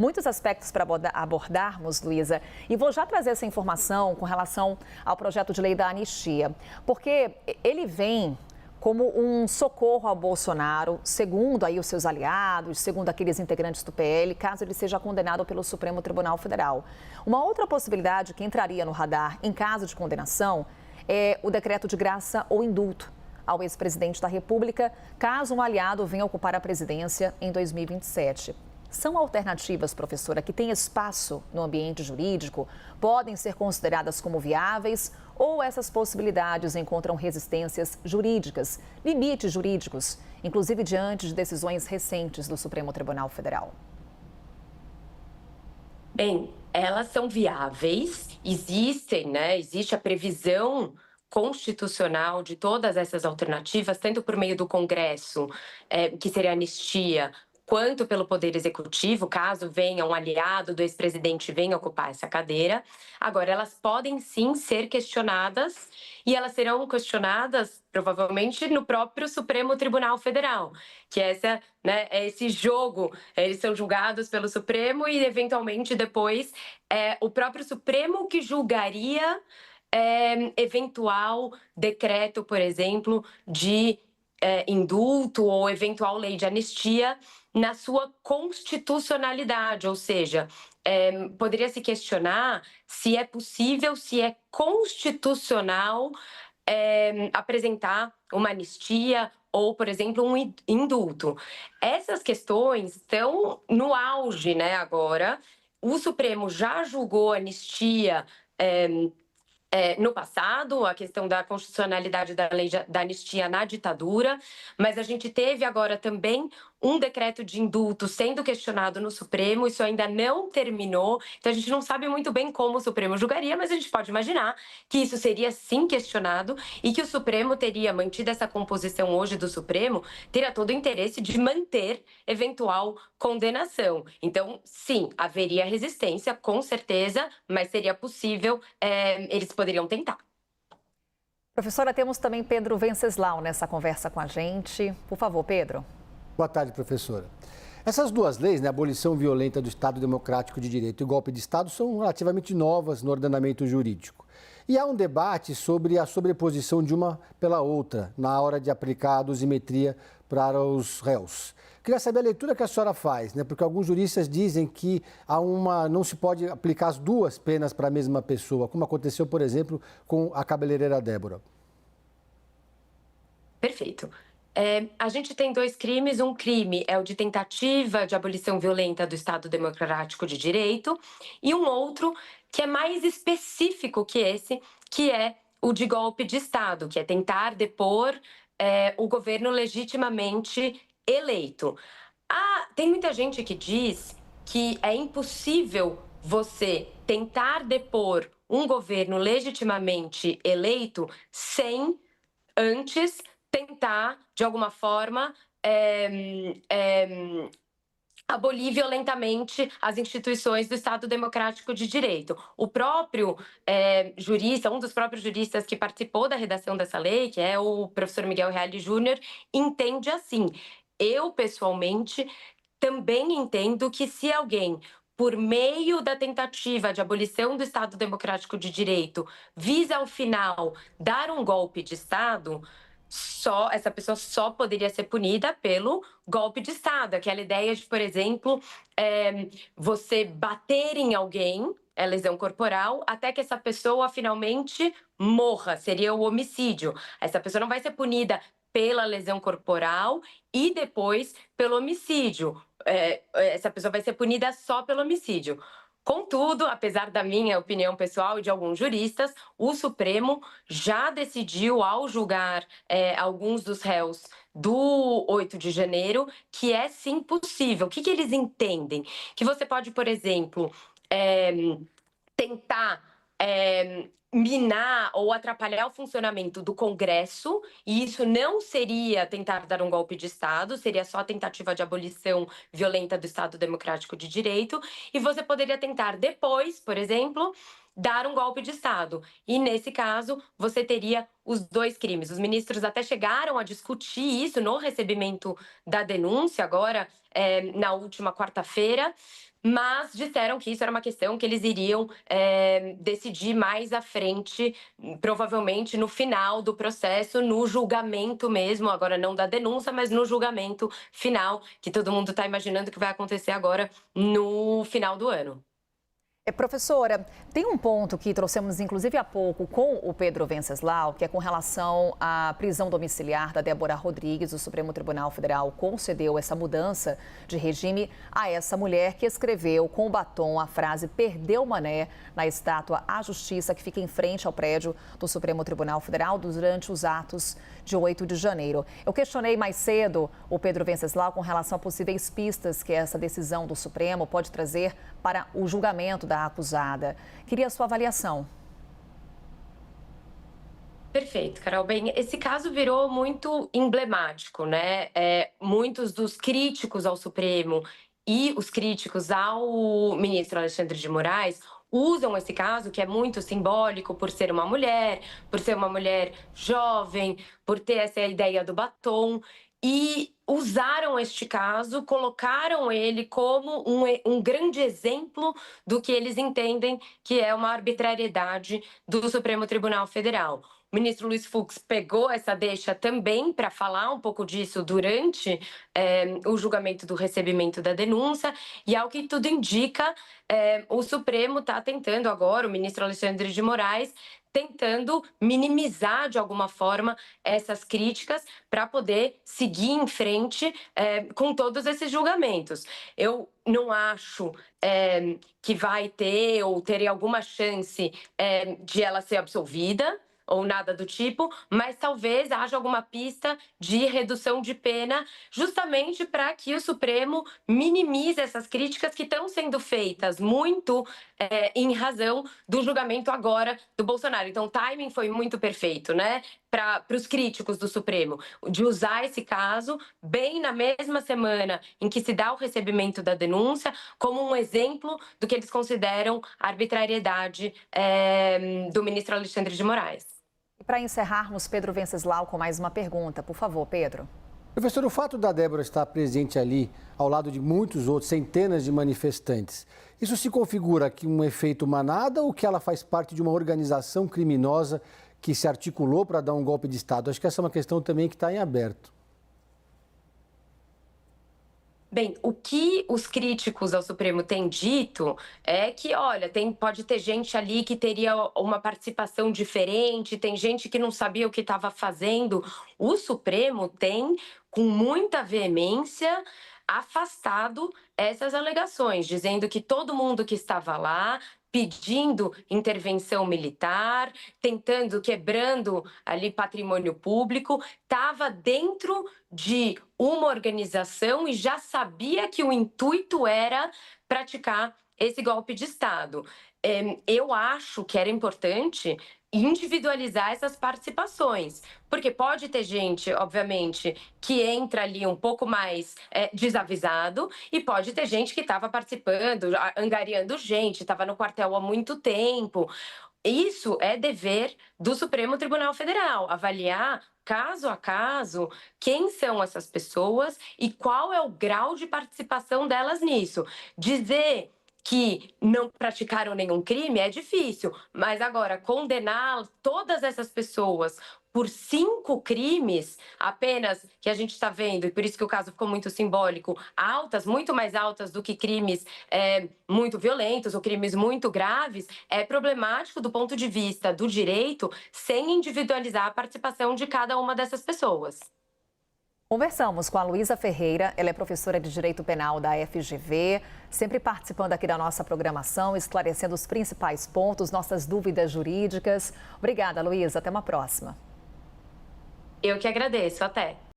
Muitos aspectos para abordarmos, Luísa, e vou já trazer essa informação com relação ao projeto de lei da anistia, porque ele vem como um socorro ao Bolsonaro, segundo aí os seus aliados, segundo aqueles integrantes do PL, caso ele seja condenado pelo Supremo Tribunal Federal. Uma outra possibilidade que entraria no radar em caso de condenação é o decreto de graça ou indulto ao ex-presidente da República, caso um aliado venha ocupar a presidência em 2027. São alternativas, professora, que têm espaço no ambiente jurídico, podem ser consideradas como viáveis ou essas possibilidades encontram resistências jurídicas, limites jurídicos, inclusive diante de decisões recentes do Supremo Tribunal Federal? Bem, elas são viáveis, existe a previsão constitucional de todas essas alternativas, tanto por meio do Congresso, que seria a anistia, quanto pelo Poder Executivo, caso venha um aliado do ex-presidente venha ocupar essa cadeira. Agora, elas podem sim ser questionadas e elas serão questionadas provavelmente no próprio Supremo Tribunal Federal, que é esse jogo, eles são julgados pelo Supremo e eventualmente depois o próprio Supremo que julgaria eventual decreto, por exemplo, de indulto ou eventual lei de anistia na sua constitucionalidade, ou seja, poderia se questionar se é possível, se é constitucional apresentar uma anistia ou, por exemplo, um indulto. Essas questões estão no auge, agora. O Supremo já julgou anistia no passado, a questão da constitucionalidade da lei da anistia na ditadura, mas a gente teve agora também um decreto de indulto sendo questionado no Supremo, isso ainda não terminou, então a gente não sabe muito bem como o Supremo julgaria, mas a gente pode imaginar que isso seria sim questionado e que o Supremo teria mantido essa composição hoje do Supremo, teria todo o interesse de manter eventual condenação. Então, sim, haveria resistência, com certeza, mas seria possível, eles poderiam tentar. Professora, temos também Pedro Venceslau nessa conversa com a gente. Por favor, Pedro. Boa tarde, professora. Essas duas leis, a abolição violenta do Estado Democrático de Direito e golpe de Estado, são relativamente novas no ordenamento jurídico. E há um debate sobre a sobreposição de uma pela outra na hora de aplicar a dosimetria para os réus. Queria saber a leitura que a senhora faz, porque alguns juristas dizem que não se pode aplicar as duas penas para a mesma pessoa, como aconteceu, por exemplo, com a cabeleireira Débora. Perfeito. A gente tem dois crimes. Um crime é o de tentativa de abolição violenta do Estado Democrático de Direito e um outro que é mais específico que esse, que é o de golpe de Estado, que é tentar depor o governo legitimamente eleito. Tem muita gente que diz que é impossível você tentar depor um governo legitimamente eleito sem antes tentar, de alguma forma, abolir violentamente as instituições do Estado Democrático de Direito. O próprio jurista, um dos próprios juristas que participou da redação dessa lei, que é o professor Miguel Reale Júnior, entende assim. Eu, pessoalmente, também entendo que se alguém, por meio da tentativa de abolição do Estado Democrático de Direito, visa ao final dar um golpe de Estado, essa pessoa só poderia ser punida pelo golpe de Estado. Aquela ideia de, por exemplo, você bater em alguém, lesão corporal, até que essa pessoa finalmente morra, seria o homicídio. Essa pessoa não vai ser punida pela lesão corporal e depois pelo homicídio. Essa pessoa vai ser punida só pelo homicídio. Contudo, apesar da minha opinião pessoal e de alguns juristas, o Supremo já decidiu, ao julgar alguns dos réus do 8 de janeiro, que é sim possível. O que eles entendem? Que você pode, por exemplo, tentar minar ou atrapalhar o funcionamento do Congresso, e isso não seria tentar dar um golpe de Estado, seria só tentativa de abolição violenta do Estado Democrático de Direito, e você poderia tentar depois, por exemplo, dar um golpe de Estado. E nesse caso, você teria os dois crimes. Os ministros até chegaram a discutir isso no recebimento da denúncia, agora, na última quarta-feira, mas disseram que isso era uma questão que eles iriam decidir mais à frente, provavelmente no final do processo, no julgamento mesmo, agora não da denúncia, mas no julgamento final, que todo mundo está imaginando que vai acontecer agora no final do ano. Professora, tem um ponto que trouxemos inclusive há pouco com o Pedro Venceslau, que é com relação à prisão domiciliar da Débora Rodrigues. O Supremo Tribunal Federal concedeu essa mudança de regime a essa mulher que escreveu com batom a frase "perdeu mané" na estátua à Justiça, que fica em frente ao prédio do Supremo Tribunal Federal durante os atos de 8 de janeiro. Eu questionei mais cedo o Pedro Venceslau com relação a possíveis pistas que essa decisão do Supremo pode trazer para o julgamento da acusada. Queria a sua avaliação. Perfeito, Carol. Bem, esse caso virou muito emblemático, né? Muitos dos críticos ao Supremo e os críticos ao ministro Alexandre de Moraes usam esse caso, que é muito simbólico por ser uma mulher jovem, por ter essa ideia do batom, e usaram este caso, colocaram ele como um grande exemplo do que eles entendem que é uma arbitrariedade do Supremo Tribunal Federal. O ministro Luiz Fux pegou essa deixa também para falar um pouco disso durante o julgamento do recebimento da denúncia, e ao que tudo indica, o Supremo está tentando agora, o ministro Alexandre de Moraes, tentando minimizar de alguma forma essas críticas para poder seguir em frente com todos esses julgamentos. Eu não acho que vai ter ou teria alguma chance de ela ser absolvida ou nada do tipo, mas talvez haja alguma pista de redução de pena, justamente para que o Supremo minimize essas críticas que estão sendo feitas muito em razão do julgamento agora do Bolsonaro. Então, o timing foi muito perfeito, né? Para os críticos do Supremo, de usar esse caso bem na mesma semana em que se dá o recebimento da denúncia, como um exemplo do que eles consideram arbitrariedade do ministro Alexandre de Moraes. E para encerrarmos, Pedro Venceslau com mais uma pergunta. Por favor, Pedro. Professor, o fato da Débora estar presente ali, ao lado de muitos outros, centenas de manifestantes, isso se configura aqui um efeito manada ou que ela faz parte de uma organização criminosa que se articulou para dar um golpe de Estado? Acho que essa é uma questão também que está em aberto. Bem, o que os críticos ao Supremo têm dito é que, olha, pode ter gente ali que teria uma participação diferente, tem gente que não sabia o que estava fazendo. O Supremo tem, com muita veemência, afastado essas alegações, dizendo que todo mundo que estava lá pedindo intervenção militar, quebrando ali patrimônio público, estava dentro de uma organização e já sabia que o intuito era praticar esse golpe de Estado. Eu acho que era importante individualizar essas participações, porque pode ter gente, obviamente, que entra ali um pouco mais desavisado, e pode ter gente que estava participando, angariando gente, estava no quartel há muito tempo. Isso é dever do Supremo Tribunal Federal, avaliar caso a caso quem são essas pessoas e qual é o grau de participação delas nisso. Dizer que não praticaram nenhum crime é difícil, mas agora condenar todas essas pessoas por 5 crimes apenas, que a gente está vendo, e por isso que o caso ficou muito simbólico, muito mais altas do que crimes muito violentos ou crimes muito graves, é problemático do ponto de vista do direito, sem individualizar a participação de cada uma dessas pessoas. Conversamos com a Luísa Ferreira, ela é professora de Direito Penal da FGV, sempre participando aqui da nossa programação, esclarecendo os principais pontos, nossas dúvidas jurídicas. Obrigada, Luísa, até uma próxima. Eu que agradeço, até.